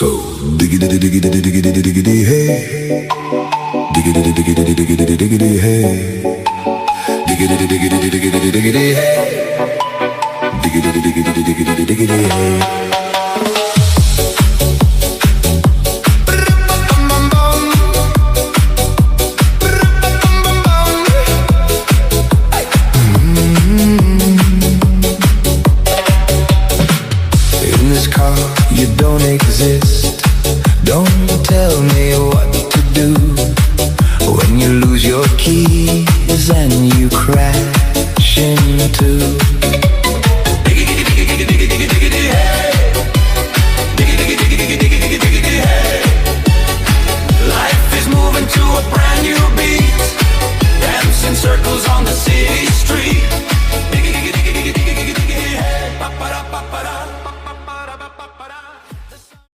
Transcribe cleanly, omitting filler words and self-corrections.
So diggity diggity diggity diggity hey, diggity diggity diggity diggity hey, diggity diggity diggity diggity hey, diggity diggity diggity diggity hey. You don't exist. Don't tell me what to do when you lose your keys and you crash into